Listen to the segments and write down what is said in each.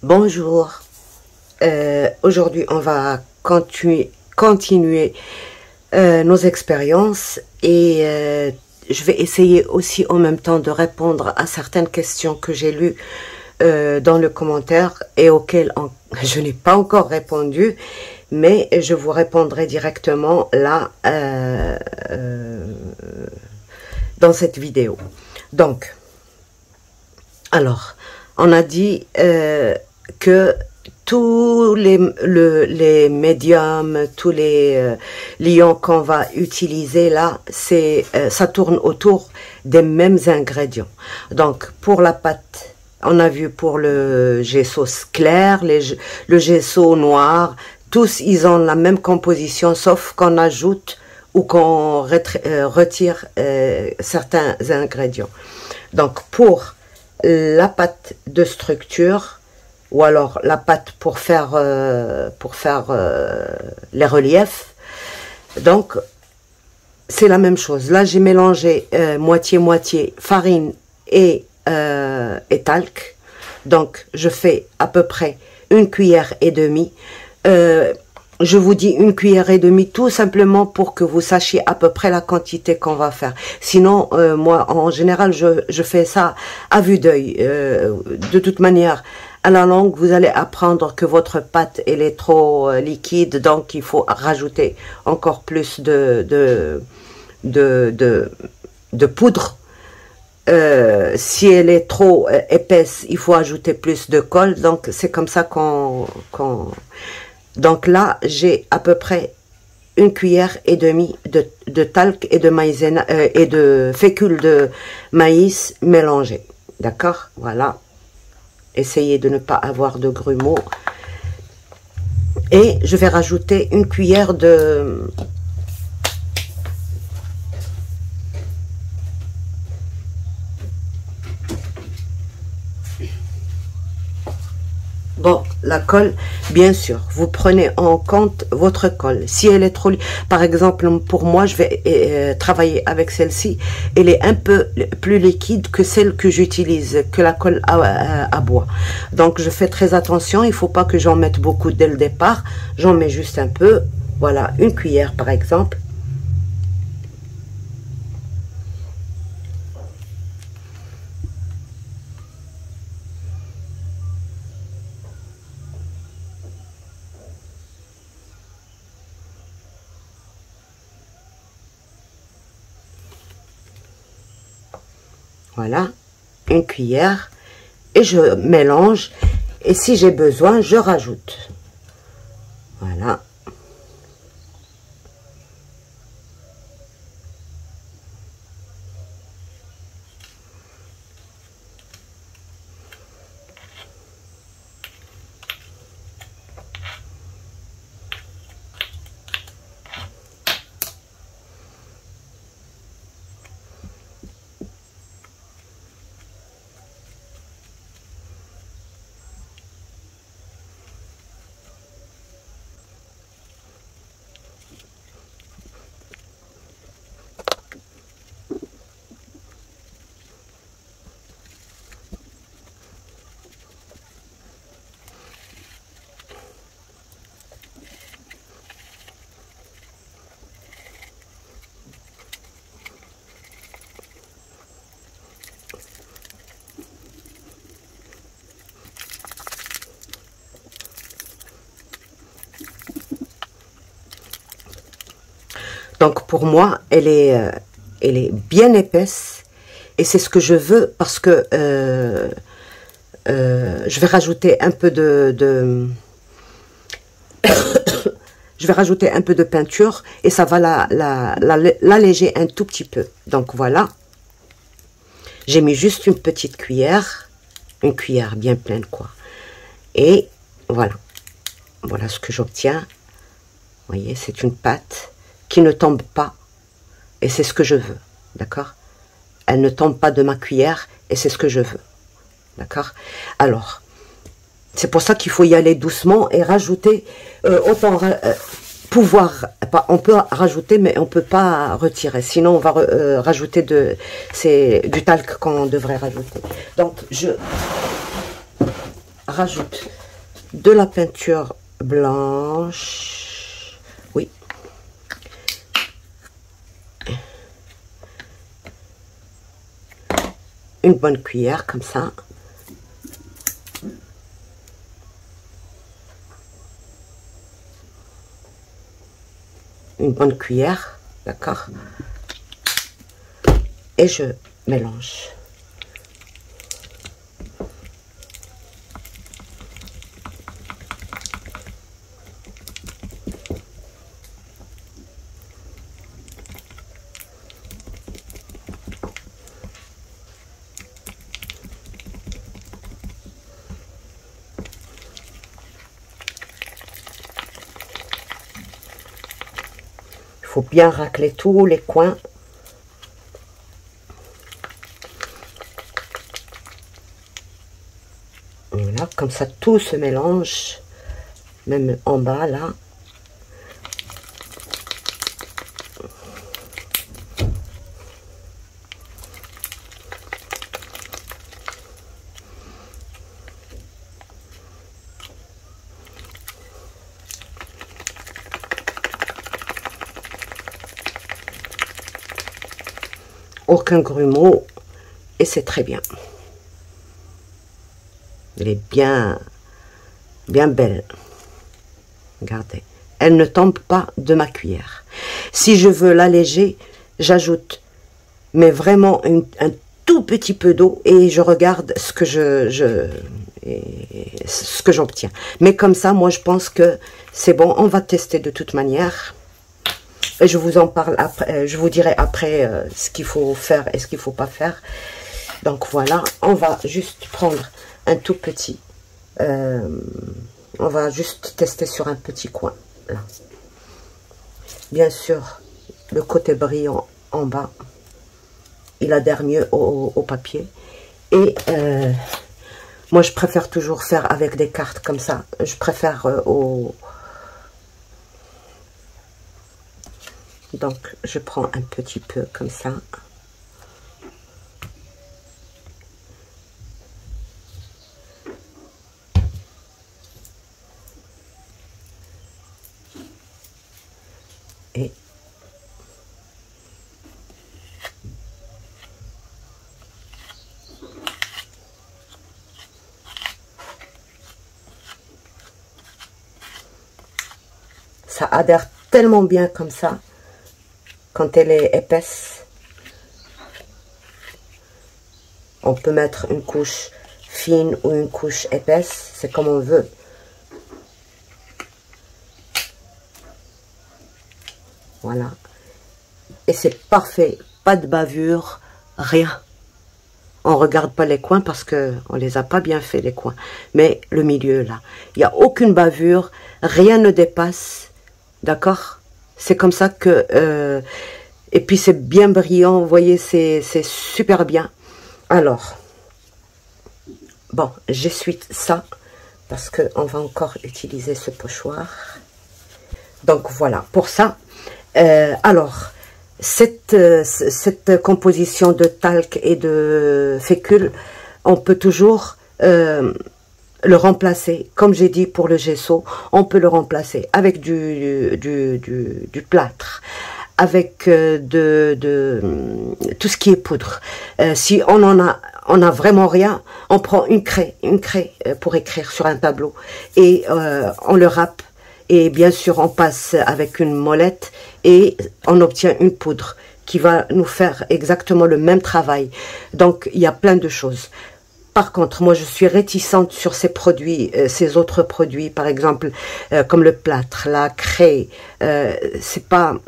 Bonjour, aujourd'hui on va continuer nos expériences et je vais essayer aussi en même temps de répondre à certaines questions que j'ai lues dans le commentaire et auxquelles je n'ai pas encore répondu, mais je vous répondrai directement là dans cette vidéo. Donc, alors, on a dit que tous les médiums, tous les lions qu'on va utiliser là, ça tourne autour des mêmes ingrédients. Donc, pour la pâte, on a vu pour le gesso clair, le gesso noir, tous ils ont la même composition, sauf qu'on ajoute ou qu'on retire certains ingrédients. Donc, pour la pâte de structure, ou alors la pâte pour faire les reliefs, donc c'est la même chose. Là j'ai mélangé moitié farine et talc, donc je fais à peu près 1,5 cuillère. Je vous dis 1,5 cuillère tout simplement pour que vous sachiez à peu près la quantité qu'on va faire. Sinon, moi, en général, je fais ça à vue d'œil. De toute manière, à la longue, vous allez apprendre que votre pâte, elle est trop liquide, donc il faut rajouter encore plus de poudre. Si elle est trop épaisse, il faut ajouter plus de colle. Donc, c'est comme ça Donc là, j'ai à peu près 1,5 cuillère de talc et de maïzena et de fécule de maïs mélangés. D'accord? Voilà. Essayez de ne pas avoir de grumeaux. Et je vais rajouter 1 cuillère de... Bon, la colle, bien sûr, vous prenez en compte votre colle. Si elle est trop... Par exemple, pour moi, je vais travailler avec celle-ci. Elle est un peu plus liquide que celle que j'utilise, que la colle à bois. Donc, je fais très attention. Il ne faut pas que j'en mette beaucoup dès le départ. J'en mets juste un peu. Voilà, 1 cuillère, par exemple. Voilà, 1 cuillère, et je mélange, et si j'ai besoin, je rajoute. Voilà. Donc pour moi, elle est bien épaisse et c'est ce que je veux parce que je vais rajouter un peu je vais rajouter un peu de peinture et ça va l'alléger un tout petit peu. Donc voilà, j'ai mis juste une petite cuillère, une cuillère bien pleine quoi. Et voilà, voilà ce que j'obtiens. Vous voyez, c'est une pâte qui ne tombe pas, et c'est ce que je veux, d'accord? Elle ne tombe pas de ma cuillère, et c'est ce que je veux, d'accord? Alors, c'est pour ça qu'il faut y aller doucement, et rajouter, on peut rajouter, mais on peut pas retirer, sinon on va rajouter du talc qu'on devrait rajouter. Donc, rajoute de la peinture blanche. Oui. Une bonne cuillère comme ça. Une bonne cuillère, d'accord? Et je mélange. Il faut bien racler tous les coins. Voilà, comme ça tout se mélange, même en bas là. Aucun grumeau et c'est très bien. Elle est bien belle. Regardez, elle ne tombe pas de ma cuillère. Si je veux l'alléger, j'ajoute, mais vraiment un tout petit peu d'eau et je regarde ce que ce que j'obtiens. Mais comme ça, moi je pense que c'est bon. On va tester de toute manière. Et je vous en parle après, je vous dirai après ce qu'il faut faire et ce qu'il ne faut pas faire. Donc voilà, on va juste prendre un tout petit. On va juste tester sur un petit coin. Là. Bien sûr, le côté brillant en bas, il adhère mieux au papier. Et moi, je préfère toujours faire avec des cartes comme ça. Je préfère Donc, je prends un petit peu comme ça. Et ça adhère tellement bien comme ça. Quand elle est épaisse, on peut mettre une couche fine ou une couche épaisse, c'est comme on veut. Voilà. Et c'est parfait, pas de bavure, rien. On regarde pas les coins parce que on les a pas bien fait les coins. Mais le milieu là, il n'y a aucune bavure, rien ne dépasse, d'accord? C'est comme ça que... et puis c'est bien brillant, vous voyez, c'est super bien. Alors, bon, j'essuie ça parce qu'on va encore utiliser ce pochoir. Donc voilà, pour ça, alors, cette composition de talc et de fécule, on peut toujours... le remplacer, comme j'ai dit pour le gesso, on peut le remplacer avec du plâtre, avec tout ce qui est poudre. Si on a vraiment rien, on prend une craie pour écrire sur un tableau et on le râpe et bien sûr on passe avec une molette et on obtient une poudre qui va nous faire exactement le même travail. Donc il y a plein de choses. Par contre, moi, je suis réticente sur ces produits, ces autres produits, par exemple, comme le plâtre, la craie. C'est pas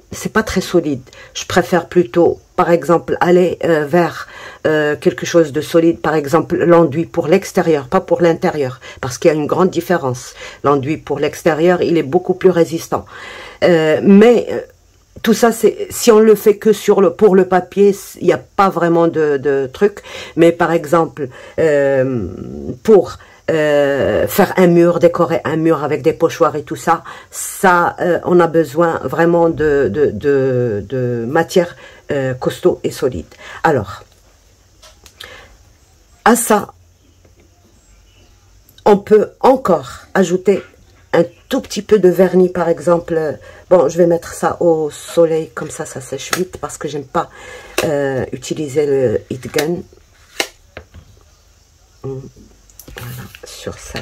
très solide. Je préfère plutôt, par exemple, aller vers quelque chose de solide. Par exemple, l'enduit pour l'extérieur, pas pour l'intérieur, parce qu'il y a une grande différence. L'enduit pour l'extérieur, il est beaucoup plus résistant. Tout ça, c'est si on le fait que pour le papier, il n'y a pas vraiment de truc. Mais par exemple, pour faire un mur, décorer un mur avec des pochoirs et tout ça, on a besoin vraiment de matière costaud et solide. Alors, à ça, On peut encore ajouter un tout petit peu de vernis, par exemple. Bon, je vais mettre ça au soleil, comme ça sèche vite, parce que j'aime pas utiliser le heat gun. Voilà, sur ça.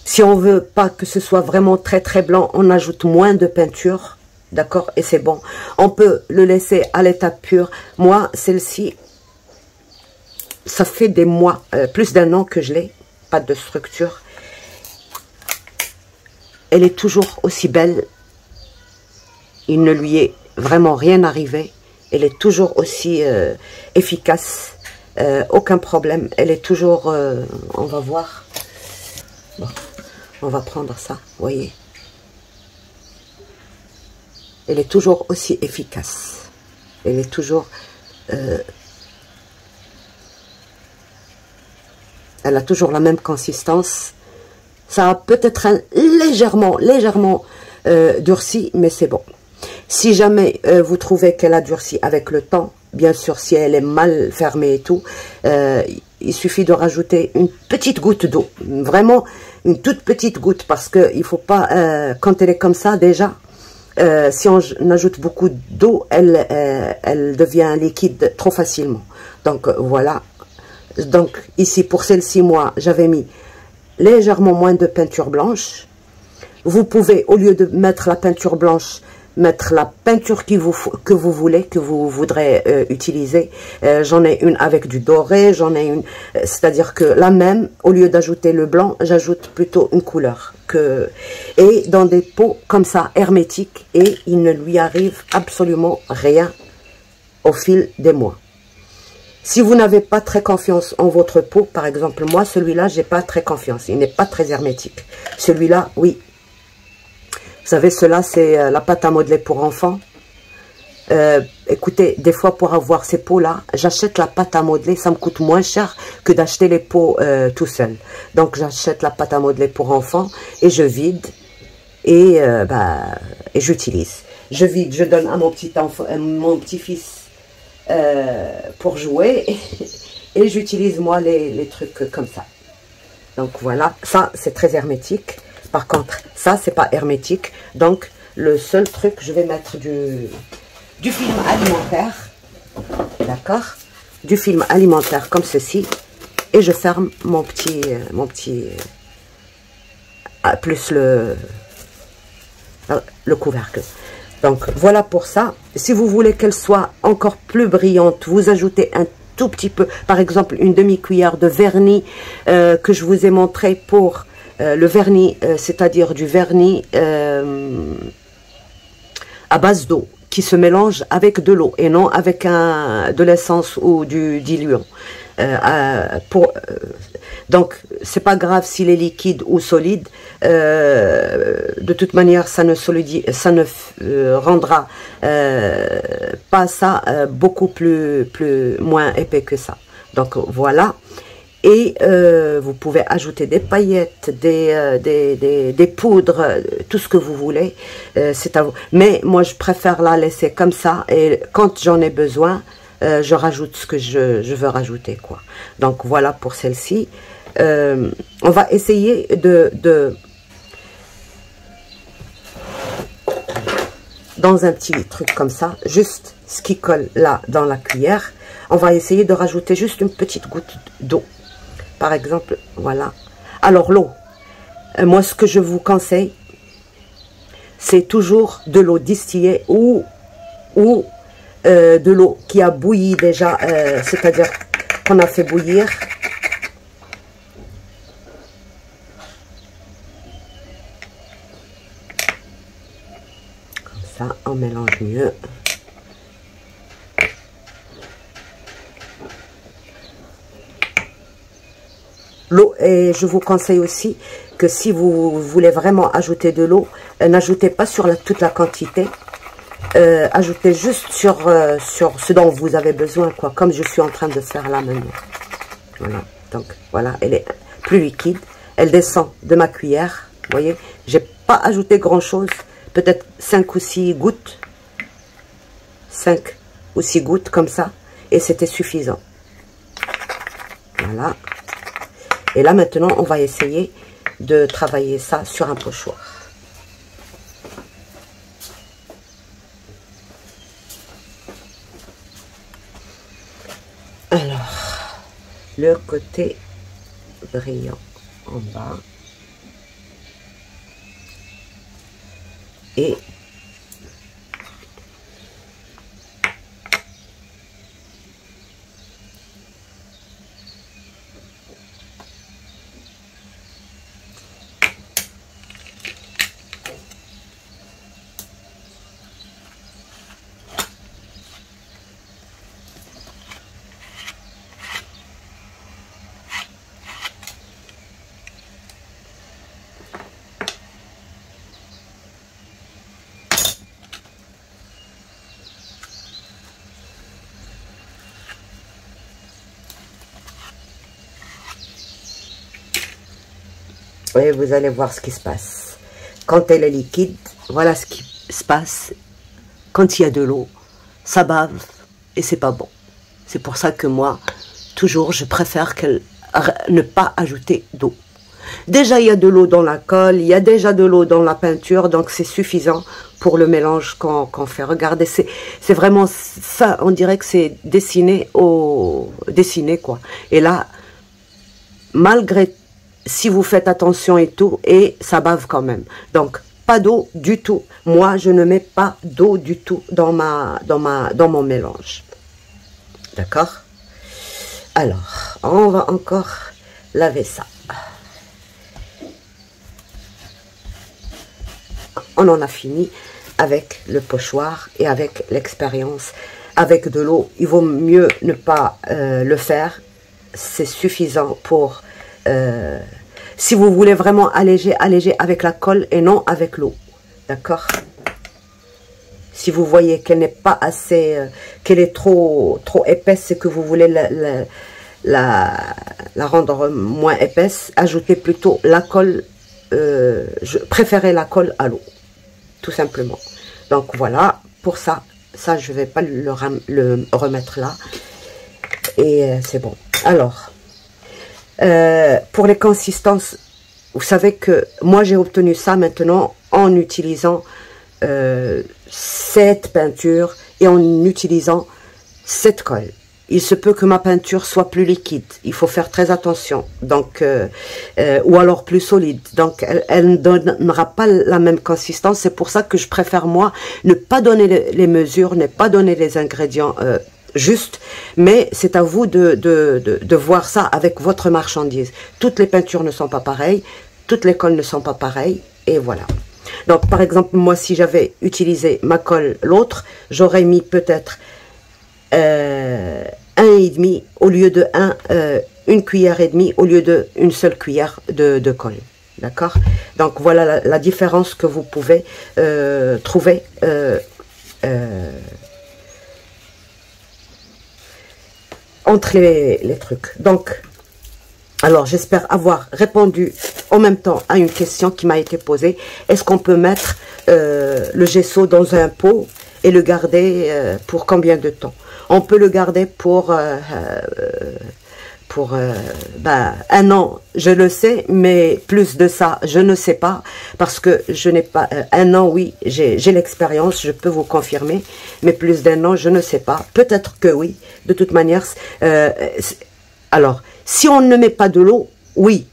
Si on veut pas que ce soit vraiment très très blanc, on ajoute moins de peinture, d'accord? Et c'est bon. On peut le laisser à l'état pur. Moi, celle-ci, ça fait des mois, plus d'un an que je l'ai, pas de structure. Elle est toujours aussi belle. Il ne lui est vraiment rien arrivé. Elle est toujours aussi efficace. Aucun problème. Elle est toujours... on va voir. Bon, on va prendre ça, voyez. Elle est toujours aussi efficace. Elle est toujours... elle a toujours la même consistance. Ça a peut-être légèrement durci, mais c'est bon. Si jamais vous trouvez qu'elle a durci avec le temps, bien sûr, si elle est mal fermée et tout, il suffit de rajouter une petite goutte d'eau. Vraiment, une toute petite goutte, parce qu'il ne faut pas, quand elle est comme ça déjà, si on ajoute beaucoup d'eau, elle devient liquide trop facilement. Donc voilà. Donc ici, pour celle-ci, moi, j'avais mis légèrement moins de peinture blanche. Vous pouvez, au lieu de mettre la peinture blanche, mettre la peinture que vous voulez, que vous voudrez utiliser. J'en ai une avec du doré, j'en ai une... C'est-à-dire que la même, au lieu d'ajouter le blanc, j'ajoute plutôt une couleur. Et dans des pots comme ça, hermétiques, et il ne lui arrive absolument rien au fil des mois. Si vous n'avez pas très confiance en votre pot, par exemple, moi, celui-là, j'ai pas très confiance. Il n'est pas très hermétique. Celui-là, oui. Vous savez, cela, c'est la pâte à modeler pour enfants. Écoutez, des fois, pour avoir ces pots-là, j'achète la pâte à modeler. Ça me coûte moins cher que d'acheter les pots tout seul. Donc, j'achète la pâte à modeler pour enfants et je vide et j'utilise. Je vide, je donne à mon petit-fils pour jouer et j'utilise moi les trucs comme ça. Donc voilà, ça c'est très hermétique. Par contre, ça c'est pas hermétique. Donc le seul truc, je vais mettre du film alimentaire, d'accord, du film alimentaire comme ceci, et je ferme mon petit plus le couvercle. Donc voilà pour ça. Si vous voulez qu'elle soit encore plus brillante, vous ajoutez un tout petit peu, par exemple une demi-cuillère de vernis que je vous ai montré pour le vernis, c'est-à-dire du vernis à base d'eau qui se mélange avec de l'eau et non avec de l'essence ou du diluant. Donc c'est pas grave s'il est liquide ou solide, de toute manière ça ne rendra pas ça beaucoup moins épais que ça. Donc voilà. Et vous pouvez ajouter des paillettes, des poudres, tout ce que vous voulez, c'est à vous. Mais moi je préfère la laisser comme ça, et quand j'en ai besoin, je rajoute ce que je veux rajouter, quoi. Donc voilà pour celle-ci. On va essayer dans un petit truc comme ça, juste ce qui colle là dans la cuillère, on va essayer de rajouter juste une petite goutte d'eau. Par exemple, voilà. Alors l'eau, moi ce que je vous conseille, c'est toujours de l'eau distillée ou de l'eau qui a bouilli déjà, c'est-à-dire qu'on a fait bouillir. Comme ça, on mélange mieux. L'eau, et je vous conseille aussi que si vous voulez vraiment ajouter de l'eau, n'ajoutez pas sur toute la quantité. Ajoutez juste sur ce dont vous avez besoin, quoi, comme je suis en train de faire là maintenant. Voilà, donc voilà, elle est plus liquide, elle descend de ma cuillère, vous voyez, j'ai pas ajouté grand chose, peut-être 5 ou 6 gouttes, 5 ou 6 gouttes comme ça. Et c'était suffisant. Voilà. Et là, maintenant, on va essayer de travailler ça sur un pochoir. Alors, le côté brillant en bas. Et et vous allez voir ce qui se passe. Quand elle est liquide, voilà ce qui se passe. Quand il y a de l'eau, ça bave et c'est pas bon. C'est pour ça que moi, toujours, je préfère ne pas ajouter d'eau. Déjà, il y a de l'eau dans la colle, il y a déjà de l'eau dans la peinture, donc c'est suffisant pour le mélange qu'on fait. Regardez, c'est vraiment ça, on dirait que c'est dessiné quoi. Et là, malgré tout, si vous faites attention et tout, et ça bave quand même. Donc, pas d'eau du tout. Moi, je ne mets pas d'eau du tout dans mon mélange. D'accord? Alors, on va encore laver ça. On en a fini avec le pochoir et avec l'expérience. Avec de l'eau, il vaut mieux ne pas le faire. C'est suffisant pour... si vous voulez vraiment alléger avec la colle et non avec l'eau. D'accord? Si vous voyez qu'elle n'est pas assez, qu'elle est trop épaisse et que vous voulez la rendre moins épaisse, ajoutez plutôt la colle. Je préférais la colle à l'eau, tout simplement. Donc voilà, pour ça je vais pas le remettre là. Et c'est bon. Alors... pour les consistances, vous savez que moi j'ai obtenu ça maintenant en utilisant cette peinture et en utilisant cette colle. Il se peut que ma peinture soit plus liquide, il faut faire très attention, donc ou alors plus solide, donc elle ne donnera pas la même consistance. C'est pour ça que je préfère moi ne pas donner les mesures, ne pas donner les ingrédients juste, mais c'est à vous de voir ça avec votre marchandise. Toutes les peintures ne sont pas pareilles, toutes les colles ne sont pas pareilles, et voilà. Donc par exemple, moi si j'avais utilisé ma colle, l'autre, j'aurais mis peut-être 1,5 au lieu de 1 cuillère et demie au lieu de une seule cuillère de colle. D'accord? Donc voilà la différence que vous pouvez trouver entre les trucs. Donc, alors j'espère avoir répondu en même temps à une question qui m'a été posée. Est-ce qu'on peut mettre le gesso dans un pot et le garder pour combien de temps? On peut le garder pour 1 an, je le sais, mais plus de ça, je ne sais pas, parce que je n'ai pas... 1 an, oui, j'ai l'expérience, je peux vous confirmer, mais plus d'1 an, je ne sais pas. Peut-être que oui, de toute manière. Alors, si on ne met pas de l'eau, oui,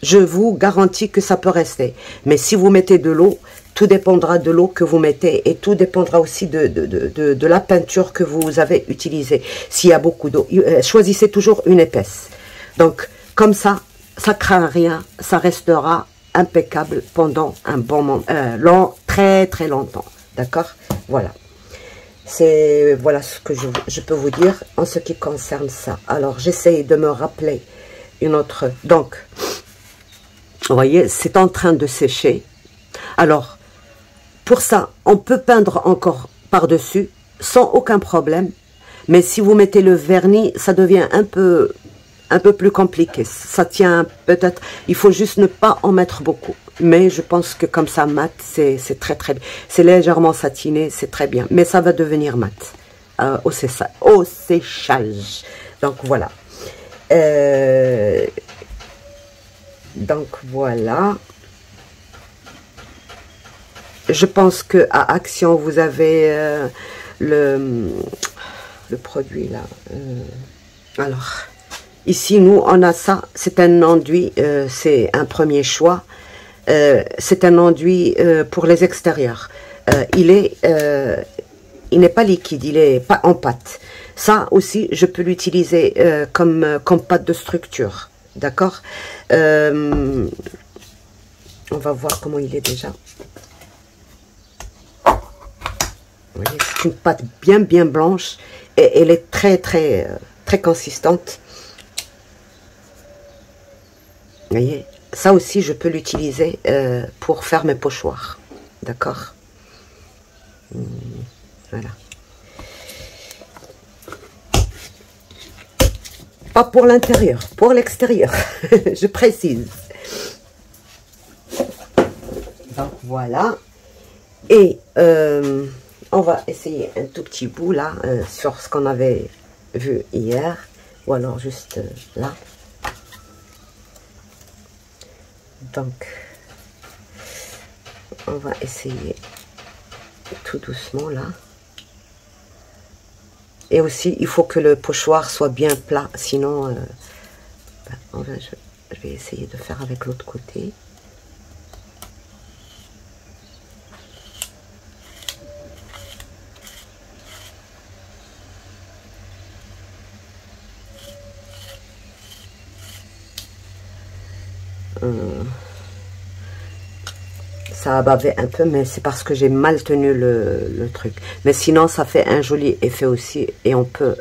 je vous garantis que ça peut rester. Mais si vous mettez de l'eau, tout dépendra de l'eau que vous mettez et tout dépendra aussi de la peinture que vous avez utilisée. S'il y a beaucoup d'eau, choisissez toujours une épaisse. Donc, comme ça craint rien, ça restera impeccable pendant un bon moment, très très longtemps. D'accord? Voilà. Voilà ce que je peux vous dire en ce qui concerne ça. Alors, j'essaye de me rappeler une autre. Donc, vous voyez, c'est en train de sécher. Alors, pour ça, on peut peindre encore par-dessus, sans aucun problème. Mais si vous mettez le vernis, ça devient un peu plus compliqué. Ça tient peut-être... Il faut juste ne pas en mettre beaucoup. Mais je pense que comme ça, mat, c'est très très bien. C'est légèrement satiné, c'est très bien. Mais ça va devenir mat. au séchage. Donc voilà. Donc voilà. Je pense que à Action, vous avez le produit là. Alors, ici, nous, on a ça. C'est un enduit. C'est un premier choix. C'est un enduit pour les extérieurs. Il n'est pas liquide, il est pas en pâte. Ça aussi, je peux l'utiliser comme pâte de structure. D'accord. On va voir comment il est déjà. Vous voyez, c'est une pâte bien blanche et elle est très consistante. Vous voyez, ça aussi, je peux l'utiliser pour faire mes pochoirs. D'accord. Voilà. Pas pour l'intérieur, pour l'extérieur. Je précise. Donc voilà. Et on va essayer un tout petit bout là sur ce qu'on avait vu hier. Ou alors juste là. Donc on va essayer tout doucement là. Et aussi, il faut que le pochoir soit bien plat, sinon, je vais essayer de faire avec l'autre côté. Ça a bavé un peu, mais c'est parce que j'ai mal tenu le truc. Mais sinon, ça fait un joli effet aussi, et on peut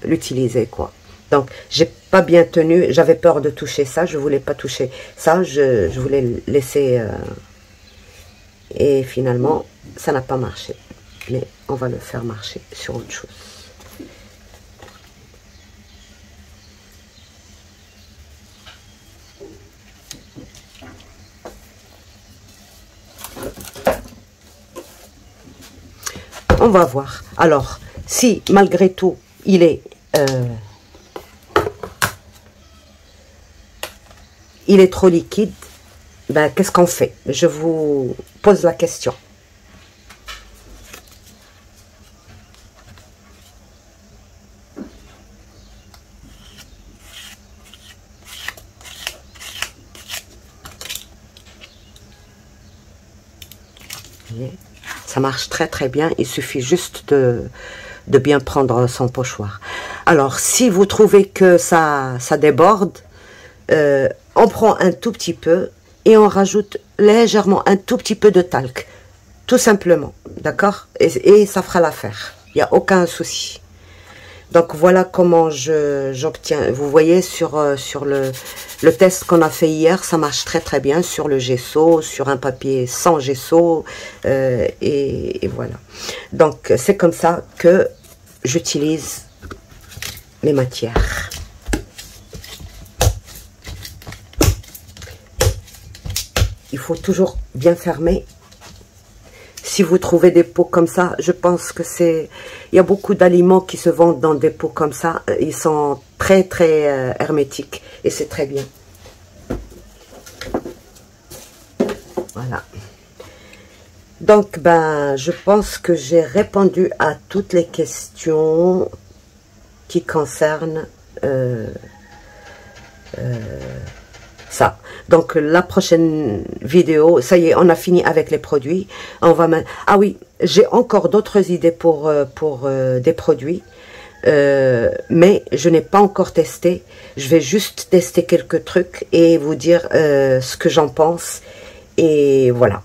l'utiliser, quoi. Donc, j'ai pas bien tenu, j'avais peur de toucher ça, je voulais pas toucher ça, je voulais laisser, et finalement, ça n'a pas marché. Mais on va le faire marcher sur autre chose. On va voir. Alors, si malgré tout, il est trop liquide, ben, qu'est-ce qu'on fait? Je vous pose la question. Vous voyez? Ça marche très bien, il suffit juste de bien prendre son pochoir. Alors, si vous trouvez que ça déborde, on prend un tout petit peu et on rajoute légèrement un tout petit peu de talc. Tout simplement, d'accord? Et ça fera l'affaire, il n'y a aucun souci. Donc, voilà comment j'obtiens. Vous voyez, sur le test qu'on a fait hier, ça marche très bien sur le gesso, sur un papier sans gesso, et voilà. Donc, c'est comme ça que j'utilise les matières. Il faut toujours bien fermer. Si vous trouvez des pots comme ça, je pense que c'est... Il y a beaucoup d'aliments qui se vendent dans des pots comme ça. Ils sont très hermétiques et c'est très bien. Voilà. Donc, ben, je pense que j'ai répondu à toutes les questions qui concernent ça. Donc, la prochaine vidéo, ça y est, on a fini avec les produits. On va ah oui, j'ai encore d'autres idées pour des produits. Mais je n'ai pas encore testé. Je vais juste tester quelques trucs et vous dire ce que j'en pense. Et voilà.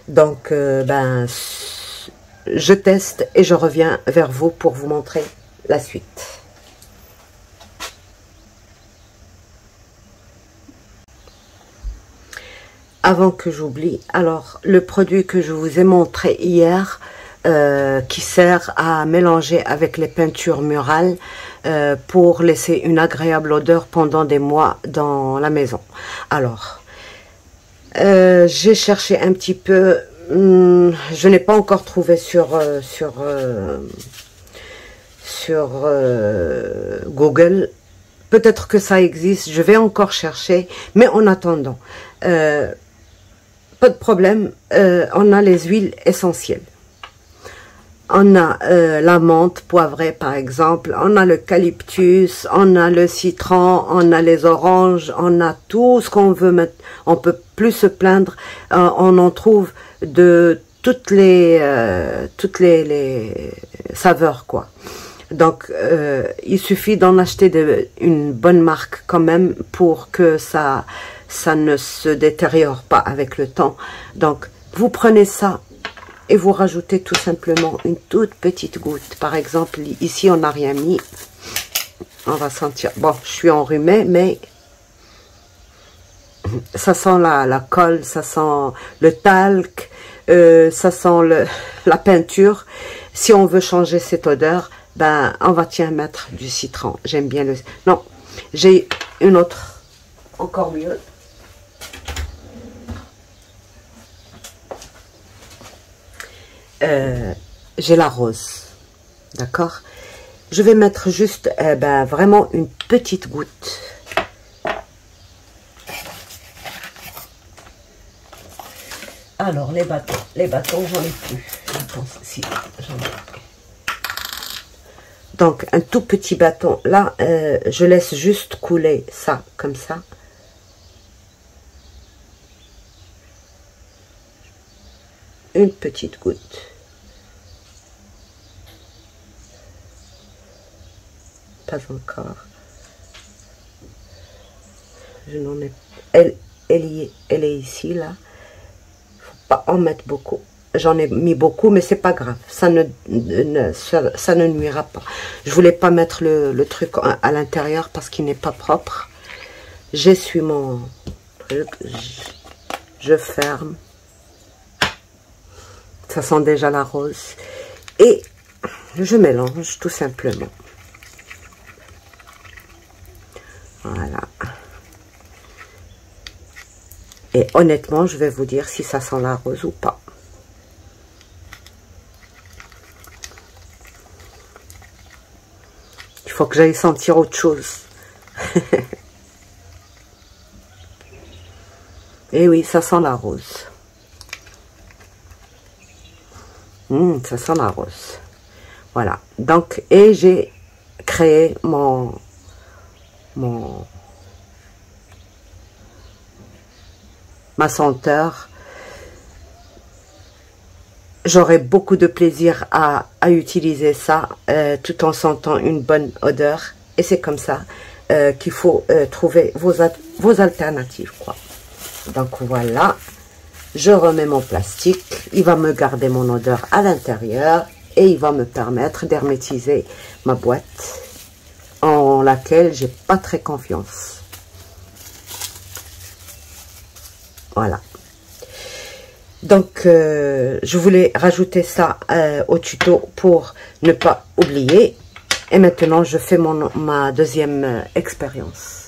Donc, ben, je teste et je reviens vers vous pour vous montrer la suite. Avant que j'oublie, alors le produit que je vous ai montré hier, qui sert à mélanger avec les peintures murales pour laisser une agréable odeur pendant des mois dans la maison. Alors, j'ai cherché un petit peu, Je n'ai pas encore trouvé sur Google. Peut-être que ça existe, je vais encore chercher. Mais en attendant, pas de problème, on a les huiles essentielles. On a la menthe poivrée par exemple, on a l'eucalyptus, on a le citron, on a les oranges, on a tout ce qu'on veut mettre. On peut plus se plaindre, on en trouve de toutes les saveurs quoi. Donc il suffit d'en acheter une bonne marque quand même pour que ça ne se détériore pas avec le temps. Donc vous prenez ça et vous rajoutez tout simplement une toute petite goutte. Par exemple, ici, on n'a rien mis. On va sentir... Bon, je suis enrhumée, mais ça sent la colle, ça sent le talc, ça sent la peinture. Si on veut changer cette odeur, ben, on va mettre du citron. J'aime bien le... Non, j'ai une autre, encore mieux. J'ai la rose, d'accord. Je vais mettre juste vraiment une petite goutte. Alors les bâtons j'en ai plus, je pense, si j'en ai. Donc un tout petit bâton là, je laisse juste couler ça comme ça. Une petite goutte. Pas encore. Je n'en ai... Elle est ici, là. Faut pas en mettre beaucoup. J'en ai mis beaucoup, mais c'est pas grave. Ça ne nuira pas. Je voulais pas mettre le truc à l'intérieur parce qu'il n'est pas propre. J'essuie mon truc. Je ferme. Ça sent déjà la rose. Et je mélange tout simplement. Voilà. Et honnêtement, je vais vous dire si ça sent la rose ou pas. Il faut que j'aille sentir autre chose. Et oui, ça sent la rose. Ça sent la rose. Voilà. Donc, et j'ai créé ma senteur. J'aurai beaucoup de plaisir à utiliser ça tout en sentant une bonne odeur. Et c'est comme ça qu'il faut trouver vos alternatives, quoi. Donc voilà. Je remets mon plastique, il va me garder mon odeur à l'intérieur et il va me permettre d'hermétiser ma boîte en laquelle j'ai pas très confiance. Voilà. Donc, je voulais rajouter ça au tuto pour ne pas oublier. Et maintenant, je fais ma deuxième expérience.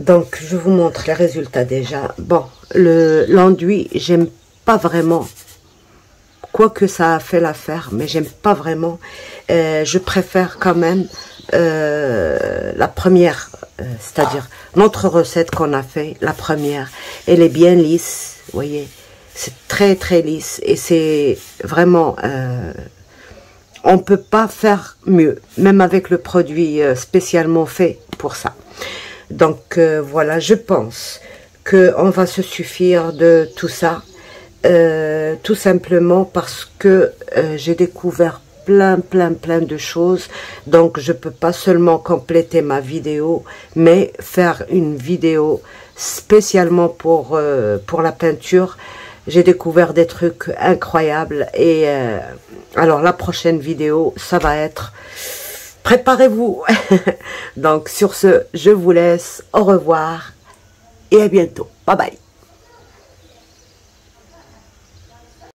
Donc, je vous montre les résultats déjà. Bon, l'enduit, j'aime pas vraiment. Quoique ça a fait l'affaire, mais j'aime pas vraiment. Je préfère quand même la première, c'est-à-dire notre recette qu'on a fait, la première. Elle est bien lisse, vous voyez. C'est très très lisse et c'est vraiment... on peut pas faire mieux, même avec le produit spécialement fait pour ça. Donc voilà, je pense qu'on va se suffire de tout ça, tout simplement parce que j'ai découvert plein de choses. Donc je peux pas seulement compléter ma vidéo, mais faire une vidéo spécialement pour la peinture. J'ai découvert des trucs incroyables et alors la prochaine vidéo, ça va être... Préparez-vous. Donc, sur ce, je vous laisse. Au revoir et à bientôt. Bye bye.